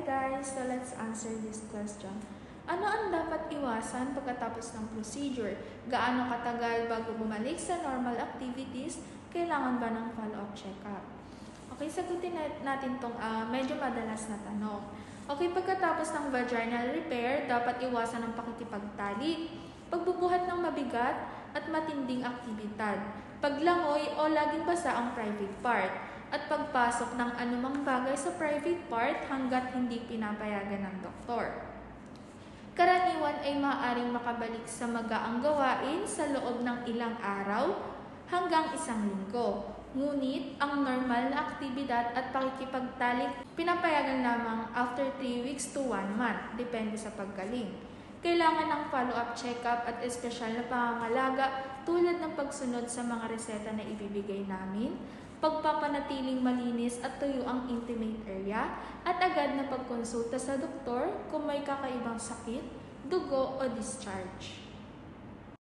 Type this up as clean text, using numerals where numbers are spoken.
guys, so let's answer this question. Ano ang dapat iwasan pagkatapos ng procedure? Gaano katagal bago bumalik sa normal activities? Kailangan ba ng follow-up check-up? Okay, sagutin natin itong medyo madalas na tanong. Okay, pagkatapos ng vaginal repair, dapat iwasan ang pakikipagtalik, pagbubuhat ng mabigat at matinding aktibidad, paglangoy o laging basa ang private part, at pagpasok ng anumang bagay sa private part hanggat hindi pinapayagan ng doktor. Karaniwan ay maaaring makabalik sa magaang gawain sa loob ng ilang araw hanggang isang linggo. Ngunit, ang normal na aktibidad at pakikipagtalik pinapayagan lamang after 3 weeks to 1 month, depende sa paggaling. Kailangan ng follow-up check-up at espesyal na pangangalaga tulad ng pagsunod sa mga reseta na ibibigay namin, pagpapanatiling malinis at tuyo ang intimate area, at agad na pagkonsulta sa doktor kung may kakaibang sakit, dugo o discharge.